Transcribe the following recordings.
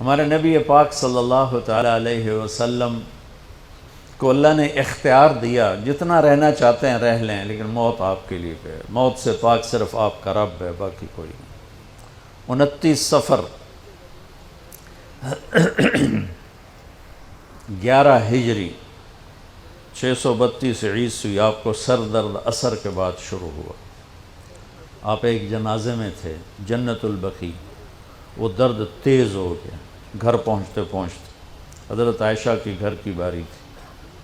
ہمارے نبی پاک صلی اللہ تعالیٰ علیہ وسلم کو اللہ نے اختیار دیا، جتنا رہنا چاہتے ہیں رہ لیں، لیکن موت آپ کے لیے ہے، موت سے پاک صرف آپ کا رب ہے، باقی کوئی نہیں۔ 29 صفر 11 ہجری 632 عیسوی آپ کو سر درد عصر کے بعد شروع ہوا۔ آپ ایک جنازے میں تھے جنت البقیع، وہ درد تیز ہو گیا، گھر پہنچتے پہنچتے حضرت عائشہ کی گھر کی باری تھی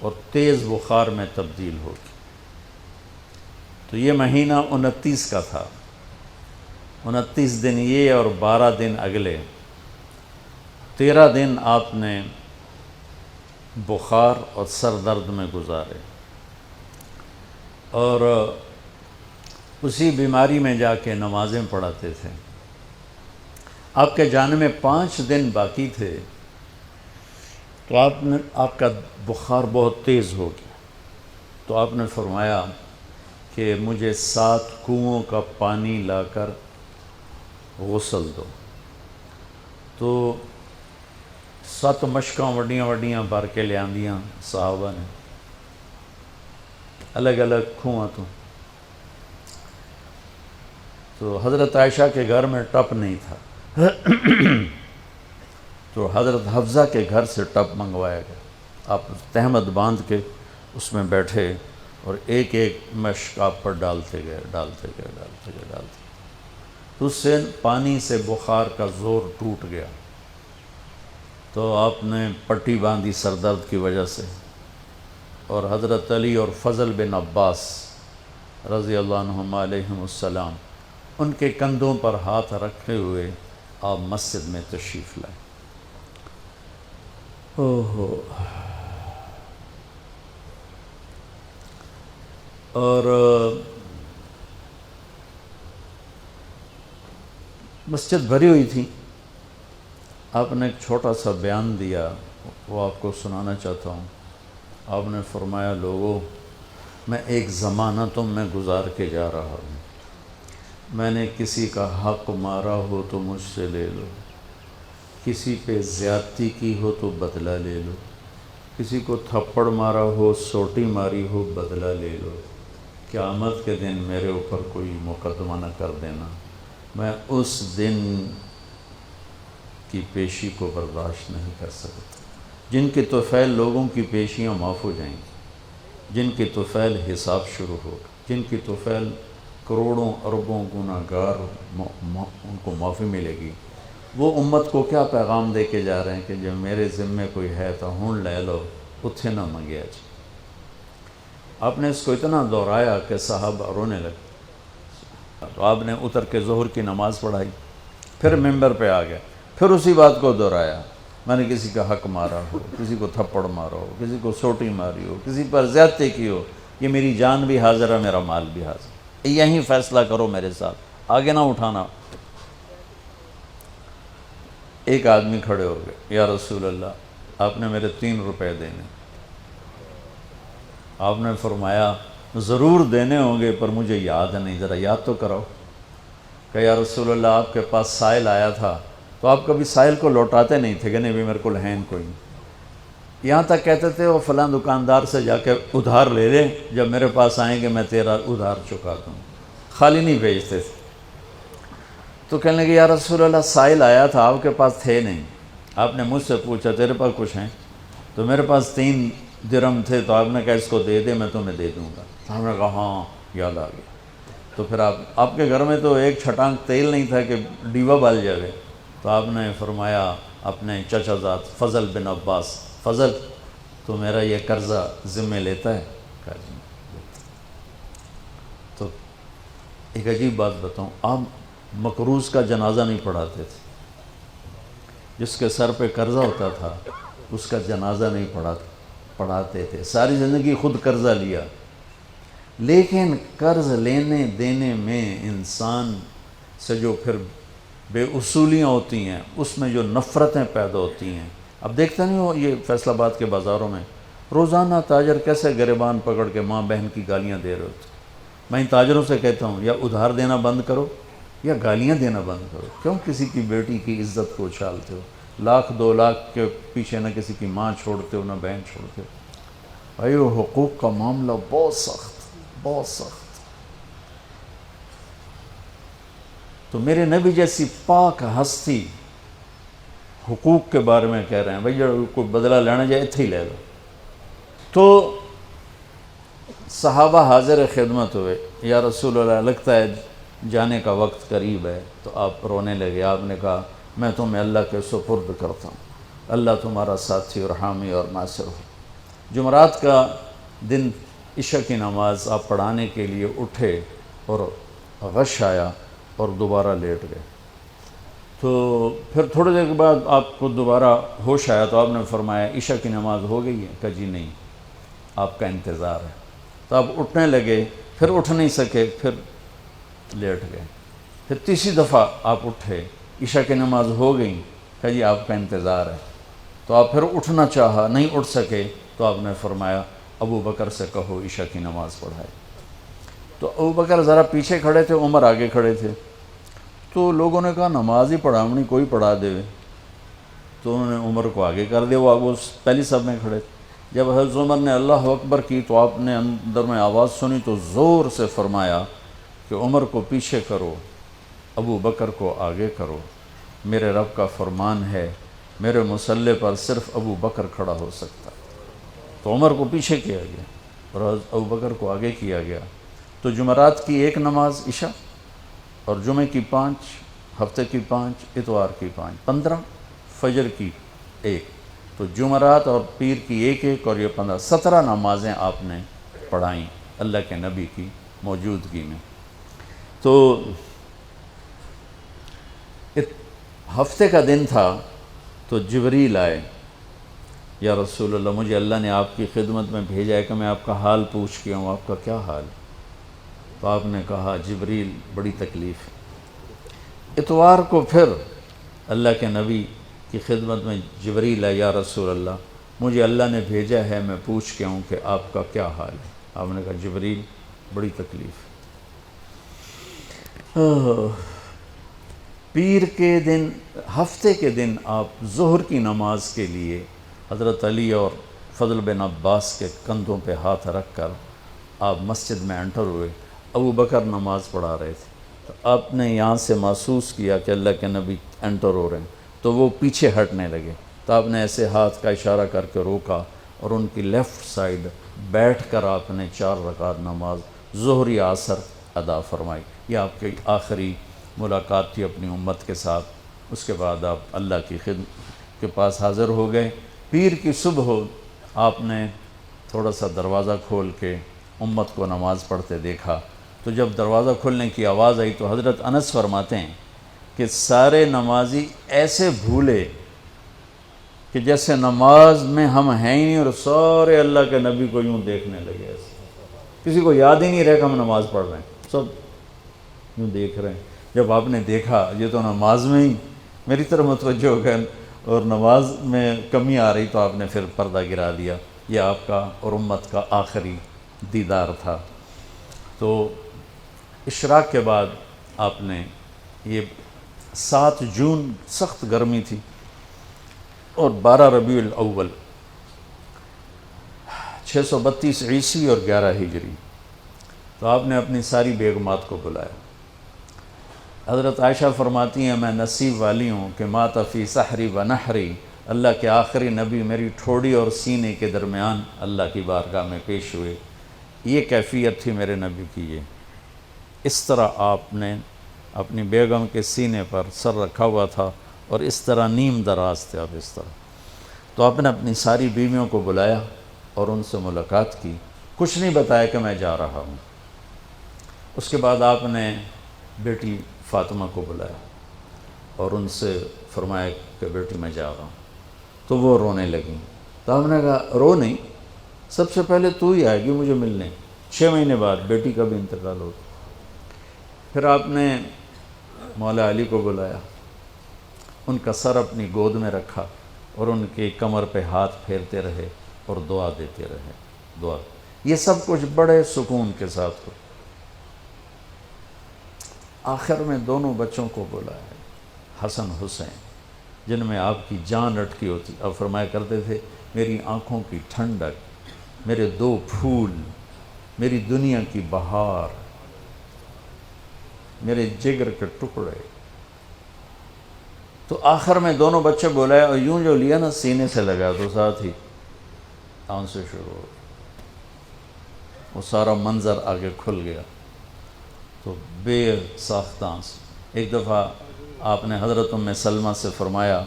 اور تیز بخار میں تبدیل ہو گئی۔ تو یہ مہینہ 29 کا تھا، 29 دن یہ اور 12 دن اگلے، 13 دن آپ نے بخار اور سر درد میں گزارے، اور اسی بیماری میں جا کے نمازیں پڑھاتے تھے۔ آپ کے جانے میں 5 دن باقی تھے تو آپ کا بخار بہت تیز ہو گیا، تو آپ نے فرمایا کہ مجھے 7 کنوؤں کا پانی لا کر غسل دو۔ تو 7 مشکاں وڈیاں وڈیاں بھر کے لے آندیاں صحابہ نے، الگ الگ کنواں تو حضرت عائشہ کے گھر میں ٹپ نہیں تھا، تو حضرت حفصہ کے گھر سے ٹپ منگوایا گیا۔ آپ تہمت باندھ کے اس میں بیٹھے اور ایک ایک مشک آپ پر ڈالتے گئے تو اس سے پانی سے بخار کا زور ٹوٹ گیا، تو آپ نے پٹی باندھی سر درد کی وجہ سے، اور حضرت علی اور فضل بن عباس رضی اللہ عنہما علیہم السلام ان کے کندھوں پر ہاتھ رکھے ہوئے آپ مسجد میں تشریف لائے۔ اور مسجد بھری ہوئی تھی۔ آپ نے ایک چھوٹا سا بیان دیا، وہ آپ کو سنانا چاہتا ہوں۔ آپ نے فرمایا، لوگوں، میں ایک زمانہ تم میں گزار کے جا رہا ہوں، میں نے کسی کا حق مارا ہو تو مجھ سے لے لو، کسی پہ زیادتی کی ہو تو بدلہ لے لو، کسی کو تھپڑ مارا ہو، سوٹی ماری ہو، بدلہ لے لو، قیامت کے دن میرے اوپر کوئی مقدمہ نہ کر دینا، میں اس دن کی پیشی کو برداشت نہیں کر سکتا۔ جن کی طفیل لوگوں کی پیشیاں معاف ہو جائیں گی، جن کی طفیل حساب شروع ہوگا، جن کی طفیل کروڑوں اربوں گناہگار ان کو معافی ملے گی، وہ امت کو کیا پیغام دے کے جا رہے ہیں کہ جب میرے ذمے کوئی ہے تو ہون لے لو، اتھے نہ منگیا جی۔ آپ نے اس کو اتنا دہرایا کہ صحابہ رونے لگے، تو آپ نے اتر کے ظہر کی نماز پڑھائی، پھر ممبر پہ آ گیا، پھر اسی بات کو دہرایا، میں نے کسی کا حق مارا ہو، کسی کو تھپڑ مارا ہو، کسی کو سوٹی ماری ہو، کسی پر زیادتی کی ہو، یہ میری جان بھی حاضر ہے، میرا مال بھی حاضر ہے، یہیں فیصلہ کرو میرے ساتھ، آگے نہ اٹھانا۔ ایک آدمی کھڑے ہو گئے، یا رسول اللہ، آپ نے میرے 3 روپے دینے۔ آپ نے فرمایا ضرور دینے ہوں گے پر مجھے یاد نہیں، ذرا یاد تو کراؤ۔ کہ یا رسول اللہ، آپ کے پاس سائل آیا تھا تو آپ کبھی سائل کو لوٹاتے نہیں تھے کہ نہیں بھی میرے کو لہین کوئی نہیں، یہاں تک کہتے تھے وہ فلاں دکاندار سے جا کے ادھار لے لے، جب میرے پاس آئیں گے میں تیرا ادھار چکا دوں، خالی نہیں بھیجتے تھے۔ تو کہنے لگے یا رسول اللہ، سائل آیا تھا، آپ کے پاس تھے نہیں، آپ نے مجھ سے پوچھا تیرے پاس کچھ ہیں؟ تو میرے پاس 3 درہم تھے، تو آپ نے کہا اس کو دے دے، میں تمہیں دے دوں گا۔ تو ہم نے کہا ہاں یاد آ گیا۔ تو پھر آپ کے گھر میں تو ایک چھٹانک تیل نہیں تھا کہ ڈیوا بال جائے، تو آپ نے فرمایا اپنے چچا زاد فضل بن عباس، فضل تو میرا یہ قرضہ ذمہ لیتا ہے؟ کہا جی۔ تو ایک عجیب بات بتاؤں، آپ مقروض کا جنازہ نہیں پڑھاتے تھے، جس کے سر پہ قرضہ ہوتا تھا اس کا جنازہ نہیں پڑھاتے تھے، ساری زندگی خود قرضہ لیا، لیکن قرض لینے دینے میں انسان سے جو پھر بے اصولیاں ہوتی ہیں، اس میں جو نفرتیں پیدا ہوتی ہیں، اب دیکھتے نہیں ہو یہ فیصل آباد کے بازاروں میں روزانہ تاجر کیسے گریبان پکڑ کے ماں بہن کی گالیاں دے رہے ہوتے۔ میں ان تاجروں سے کہتا ہوں یا ادھار دینا بند کرو یا گالیاں دینا بند کرو، کیوں کسی کی بیٹی کی عزت کو اچھالتے ہو؟ لاکھ 2 لاکھ کے پیچھے نہ کسی کی ماں چھوڑتے ہو نہ بہن چھوڑتے ہو. بھائی وہ حقوق کا معاملہ بہت سخت. تو میرے نبی جیسی پاک ہستی حقوق کے بارے میں کہہ رہے ہیں بھائی جو کوئی بدلہ لینا جائے اتھے ہی لے لو. تو صحابہ حاضر خدمت ہوئے، یا رسول اللہ لگتا ہے جانے کا وقت قریب ہے. تو آپ رونے لگے. آپ نے کہا میں تمہیں اللہ کے سپرد کرتا ہوں، اللہ تمہارا ساتھی اور حامی اور ناصر ہو. جمعرات کا دن عشاء کی نماز آپ پڑھانے کے لیے اٹھے اور غش آیا اور دوبارہ لیٹ گئے. تو پھر تھوڑی دیر کے بعد آپ کو دوبارہ ہوش آیا تو آپ نے فرمایا عشاء کی نماز ہو گئی ہے؟ کہا جی نہیں، آپ کا انتظار ہے. تو آپ اٹھنے لگے، پھر اٹھ نہیں سکے، پھر لیٹ گئے. پھر تیسری دفعہ آپ اٹھے، عشاء کی نماز ہو گئی. کہا جی آپ کا انتظار ہے. تو آپ پھر اٹھنا چاہا، نہیں اٹھ سکے. تو آپ نے فرمایا ابو بکر سے کہو عشاء کی نماز پڑھائے. تو ابو بکر ذرا پیچھے کھڑے تھے، عمر آگے کھڑے تھے. تو لوگوں نے کہا نماز ہی پڑھاونی، کوئی پڑھا دے. تو انہوں نے عمر کو آگے کر دیا، وہ آگے پہلی صف میں کھڑے تھے. جب حضرت عمر نے اللہ اکبر کی تو آپ نے اندر میں آواز سنی تو زور سے فرمایا کہ عمر کو پیچھے کرو، ابو بکر کو آگے کرو. میرے رب کا فرمان ہے میرے مصلی پر صرف ابو بکر کھڑا ہو سکتا. تو عمر کو پیچھے کیا گیا اور ابو بکر کو آگے کیا گیا. تو جمعرات کی 1 نماز عشاء، اور جمعے کی 5، ہفتے کی 5، اتوار کی 5، 15، فجر کی 1. تو جمعرات اور پیر کی 1 اور یہ 15، 17 نمازیں آپ نے پڑھائیں اللہ کے نبی کی موجودگی میں. تو ہفتے کا دن تھا تو جبریل آئے، یا رسول اللہ مجھے اللہ نے آپ کی خدمت میں بھیجا ہے کہ میں آپ کا حال پوچھ کے ہوں. آپ کا کیا حال؟ تو آپ نے کہا جبریل بڑی تکلیف ہے. اتوار کو پھر اللہ کے نبی کی خدمت میں جبریل ہے، یا رسول اللہ مجھے اللہ نے بھیجا ہے میں پوچھ کے ہوں کہ آپ کا کیا حال ہے. آپ نے کہا جبریل بڑی تکلیف ہے. پیر کے دن، ہفتے کے دن آپ ظہر کی نماز کے لیے حضرت علی اور فضل بن عباس کے کندھوں پہ ہاتھ رکھ کر آپ مسجد میں انٹر ہوئے. ابو بکر نماز پڑھا رہے تھے. تو آپ نے یہاں سے محسوس کیا کہ اللہ کے نبی انٹر ہو رہے ہیں تو وہ پیچھے ہٹنے لگے. تو آپ نے ایسے ہاتھ کا اشارہ کر کے روکا اور ان کی لیفٹ سائڈ بیٹھ کر آپ نے 4 رکعت نماز ظہر یا عصر ادا فرمائی. یہ آپ کی آخری ملاقات تھی اپنی امت کے ساتھ. اس کے بعد آپ اللہ کی خدمت کے پاس حاضر ہو گئے. پیر کی صبح ہو آپ نے تھوڑا سا دروازہ کھول کے امت کو نماز پڑھتے دیکھا. تو جب دروازہ کھولنے کی آواز آئی تو حضرت انس فرماتے ہیں کہ سارے نمازی ایسے بھولے کہ جیسے نماز میں ہم ہیں ہی نہیں، اور سارے اللہ کے نبی کو یوں دیکھنے لگے. ایسے کسی کو یاد ہی نہیں رہا کہ ہم نماز پڑھ رہے ہیں، سب یوں دیکھ رہے ہیں. جب آپ نے دیکھا یہ تو نماز میں ہی میری طرف متوجہ ہو گئے اور نماز میں کمی آ رہی، تو آپ نے پھر پردہ گرا دیا. یہ آپ کا اور امت کا آخری دیدار تھا. تو اشراق کے بعد آپ نے یہ 7 جون سخت گرمی تھی اور 12 ربیع الاول 632 عیسوی اور 11 ہجری. تو آپ نے اپنی ساری بیگمات کو بلایا. حضرت عائشہ فرماتی ہیں میں نصیب والی ہوں کہ مات فی سحری و نحری، اللہ کے آخری نبی میری ٹھوڑی اور سینے کے درمیان اللہ کی بارگاہ میں پیش ہوئے. یہ کیفیت تھی میرے نبی کی. یہ اس طرح آپ نے اپنی بیگم کے سینے پر سر رکھا ہوا تھا اور اس طرح نیم دراز تھے آپ اس طرح. تو آپ نے اپنی ساری بیویوں کو بلایا اور ان سے ملاقات کی. کچھ نہیں بتایا کہ میں جا رہا ہوں. اس کے بعد آپ نے بیٹی فاطمہ کو بلایا اور ان سے فرمایا کہ بیٹی میں جا رہا ہوں. تو وہ رونے لگیں. تو ہم نے کہا رو نہیں، سب سے پہلے تو ہی آئے گی مجھے ملنے. 6 مہینے بعد بیٹی کا بھی انتقال ہو گیا. پھر آپ نے مولا علی کو بلایا، ان کا سر اپنی گود میں رکھا اور ان کی کمر پہ ہاتھ پھیرتے رہے اور دعا دیتے رہے. دعا یہ سب کچھ بڑے سکون کے ساتھ ہو. آخر میں دونوں بچوں کو بلایا، حسن حسین. جن میں آپ کی جان اٹکی ہوتی. آپ فرمایا کرتے تھے میری آنکھوں کی ٹھنڈک، میرے 2 پھول، میری دنیا کی بہار، میرے جگر کے ٹکڑے. تو آخر میں دونوں بچے بولائے اور یوں جو لیا نا سینے سے لگا تو ساتھ ہی آنسو شروع ہو. وہ سارا منظر آگے کھل گیا تو بے ساختہ آنسو. ایک دفعہ آپ نے حضرت ام سلمہ سے فرمایا،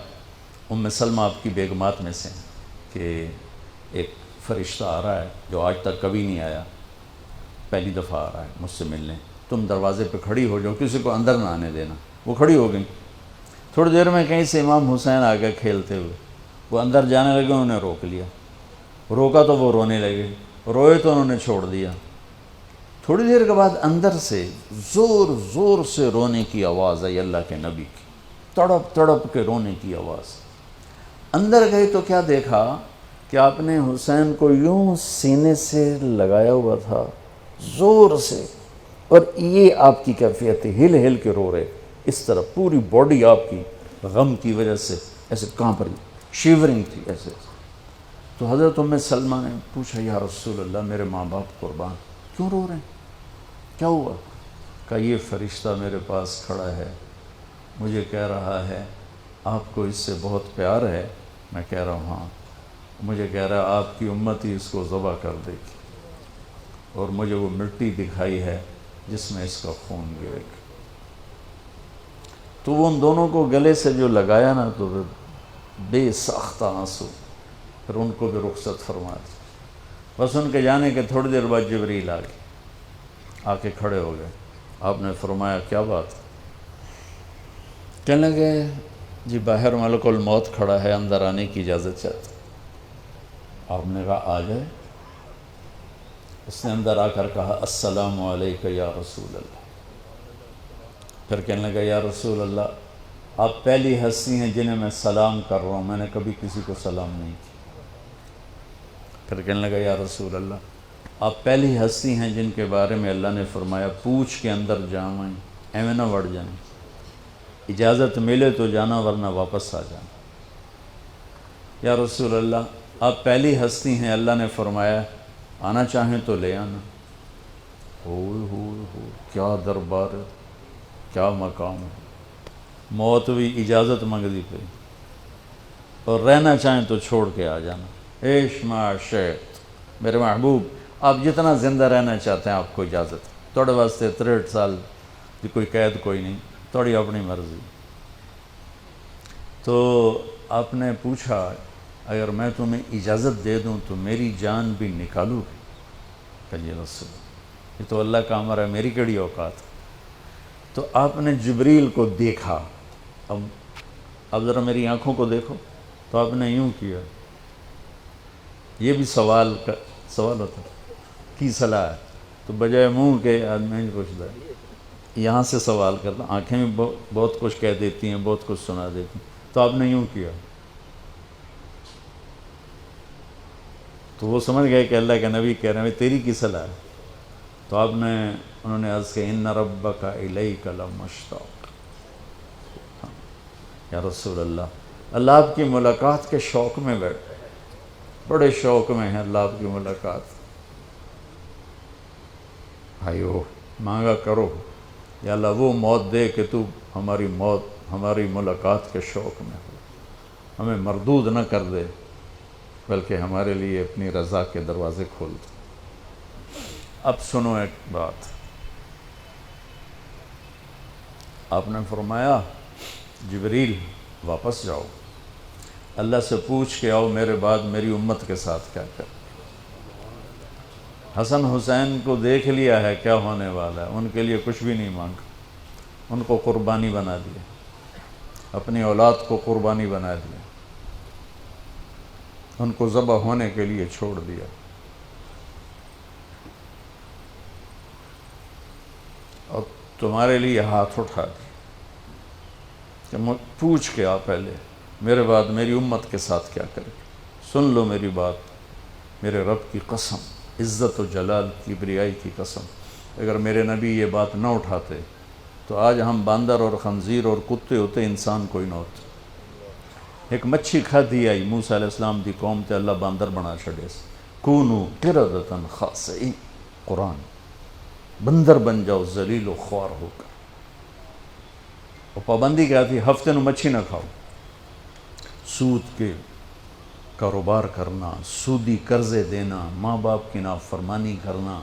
ام سلمہ آپ کی بیگمات میں سے کہ ایک فرشتہ آ رہا ہے جو آج تک کبھی نہیں آیا، پہلی دفعہ آ رہا ہے مجھ سے ملنے، تم دروازے پہ کھڑی ہو جاؤ، کسی کو اندر نہ آنے دینا. وہ کھڑی ہو گئیں. تھوڑی دیر میں کہیں سے امام حسین آ گئے کھیلتے ہوئے، وہ اندر جانے لگے، انہوں نے روک لیا. روکا تو وہ رونے لگے، روئے تو انہوں نے چھوڑ دیا. تھوڑی دیر کے بعد اندر سے زور زور سے رونے کی آواز آئی اللہ کے نبی کی، تڑپ تڑپ کے رونے کی آواز. اندر گئے تو کیا دیکھا کہ آپ نے حسین کو یوں سینے سے لگایا ہوا تھا زور سے، اور یہ آپ کی کیفیت تھی، ہل ہل کے رو رہے اس طرح، پوری باڈی آپ کی غم کی وجہ سے ایسے کانپ رہی، شیورنگ تھی ایسے. تو حضرت ام سلمہ نے پوچھا یا رسول اللہ میرے ماں باپ قربان، کیوں رو رہے ہیں، کیا ہوا؟ کہا یہ فرشتہ میرے پاس کھڑا ہے، مجھے کہہ رہا ہے آپ کو اس سے بہت پیار ہے. میں کہہ رہا ہوں ہاں. مجھے کہہ رہا ہے آپ کی امت ہی اس کو ذبح کر دے گی، اور مجھے وہ مٹی دکھائی ہے جس میں اس کا خون گرے گا. تو وہ ان دونوں کو گلے سے جو لگایا نا تو بے ساختہ آنسو، پھر ان کو بھی رخصت فرما دی. بس ان کے جانے کے تھوڑی دیر بعد جبریل آ گئے، آ کے کھڑے ہو گئے. آپ نے فرمایا کیا بات؟ کہنے لگے جی باہر ملک الموت کھڑا ہے، اندر آنے کی اجازت چاہتا. آپ نے کہا آ جائے. اس نے اندر آ کر کہا السلام علیکہ یا رسول اللہ. پھر کہنے لگا یا رسول اللہ آپ پہلی ہستی ہیں جنہیں میں سلام کر رہا ہوں، میں نے کبھی کسی کو سلام نہیں کیا. پھر کہنے لگا یا رسول اللہ آپ پہلی ہستی ہیں جن کے بارے میں اللہ نے فرمایا پوچھ کے اندر جائیں، ایویں نہ وڑ جائیں، اجازت ملے تو جانا ورنہ واپس آ جانا. یا رسول اللہ آپ پہلی ہستی ہیں اللہ نے فرمایا آنا چاہیں تو لے آنا. ہو کیا دربار ہے، کیا مقام ہے. موت بھی اجازت منگتی پہ، اور رہنا چاہیں تو چھوڑ کے آ جانا. عیش معاشیت میرے محبوب آپ جتنا زندہ رہنا چاہتے ہیں آپ کو اجازت، توڑے واسطے 63 سال کی کوئی قید کوئی نہیں، توڑی اپنی مرضی. تو آپ نے پوچھا اگر میں تمہیں اجازت دے دوں تو میری جان بھی نکالو گی؟ کہ جی رسول یہ تو اللہ کا امر ہے، میری کیڑی اوقات. تو آپ نے جبریل کو دیکھا. اب ذرا میری آنکھوں کو دیکھو. تو آپ نے یوں کیا. یہ بھی سوال ہوتا کی صلاح ہے، تو بجائے منہ کے آدمی نہیں پوچھتا ہے، یہاں سے سوال کرتا. آنکھیں بھی بہت کچھ کہہ دیتی ہیں، بہت کچھ سنا دیتی ہیں. تو آپ نے یوں کیا. تو وہ سمجھ گئے کہ اللہ کے نبی کہہ رہے ہیں تیری کی صلاح ہے. تو انہوں نے عرض کہ ان ربک الیک لمشتاق. یا رسول اللہ آپ کی ملاقات کے شوق میں بیٹھے، بڑے شوق میں ہیں اللہ آپ کی ملاقات. بھائیو مانگا کرو یا اللہ وہ موت دے کہ تو ہماری ملاقات کے شوق میں ہو، ہمیں مردود نہ کر دے بلکہ ہمارے لیے اپنی رضا کے دروازے کھول دے. اب سنو ایک بات. آپ نے فرمایا جبریل واپس جاؤ، اللہ سے پوچھ کے آؤ میرے بعد میری امت کے ساتھ کیا کر. حسن حسین کو دیکھ لیا ہے کیا ہونے والا ہے، ان کے لیے کچھ بھی نہیں مانگا، ان کو قربانی بنا دیا، اپنی اولاد کو قربانی بنا دیا، ان کو ذبح ہونے کے لیے چھوڑ دیا. اور تمہارے لیے ہاتھ اٹھا دیا کہ پوچھ کے آ پہلے میرے بعد میری امت کے ساتھ کیا کرے. سن لو میری بات، میرے رب کی قسم، عزت و جلال کبریائی کی قسم، اگر میرے نبی یہ بات نہ اٹھاتے تو آج ہم باندر اور خنزیر اور کتے ہوتے، انسان کوئی نہ ہوتا. ایک مچھی کھادی آئی موسیٰ علیہ السلام دی قوم تے اللہ باندر بنا چھڑے سے کونو قردتن خاسئین قرآن بندر بن جاؤ ذلیل و خوار ہو کر. اور پابندی کیا تھی؟ ہفتے نو مچھی نہ کھاؤ. سود کے کاروبار کرنا، سودی قرضے دینا، ماں باپ کی نافرمانی کرنا،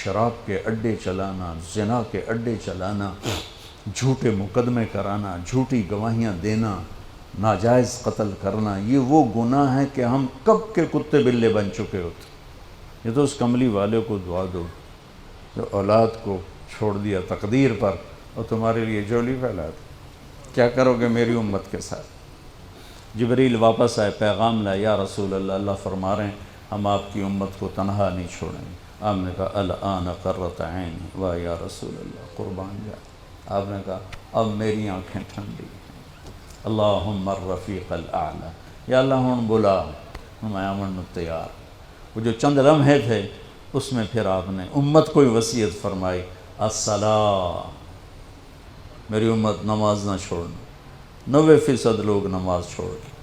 شراب کے اڈے چلانا، زنا کے اڈے چلانا، جھوٹے مقدمے کرانا، جھوٹی گواہیاں دینا، ناجائز قتل کرنا، یہ وہ گناہ ہیں کہ ہم کب کے کتے بلے بن چکے ہوتے. یہ تو اس کملی والے کو دعا دو جو اولاد کو چھوڑ دیا تقدیر پر اور تمہارے لیے جولی پھیلا دی. کیا کرو گے میری امت کے ساتھ؟ جبریل واپس آئے، پیغام لائے، یا رسول اللہ، اللہ فرما رہے ہیں ہم آپ کی امت کو تنہا نہیں چھوڑیں گے. آپ نے کہا الآن قرۃ عینی، واہ یا رسول اللہ قربان جائے. آپ نے کہا اب میری آنکھیں ٹھنڈی ہیں. اللہم الرفیق الاعلی، یا اللہ ہوں بلا ہم آمن تیار. وہ جو چند لمحے تھے اس میں پھر آپ نے امت کو وصیت فرمائی، الصلاۃ، میری امت نماز نہ چھوڑنا. 90% لوگ نماز چھوڑ گئے.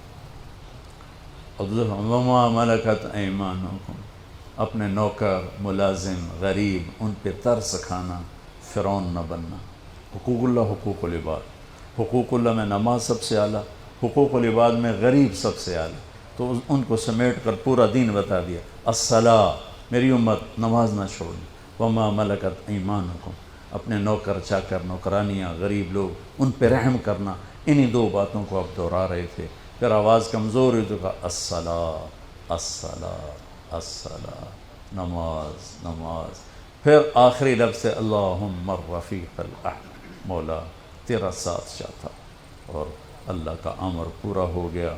وما ملکت ایمانکم، اپنے نوکر، ملازم، غریب ان پہ ترس کھانا، فرعون نہ بننا. حقوق اللہ، حقوق العباد. حقوق اللہ میں نماز سب سے اعلیٰ، حقوق العباد میں غریب سب سے اعلیٰ. تو ان کو سمیٹ کر پورا دین بتا دیا. الصلاۃ، میری امت نماز نہ چھوڑنا. وما ملکت ایمانکم، اپنے نوکر چاکر، نوکرانیاں، غریب لوگ ان پہ رحم کرنا. انہی دو باتوں کو آپ دہرا رہے تھے. پھر آواز کمزور ہوئی تو کہا الصلاۃ، الصلاۃ، الصلاۃ، نماز، نماز. پھر آخری لفظ سے اللہم الرفیق الاعلی، مولا تیرا ساتھ چاہتا. اور اللہ کا امر پورا ہو گیا.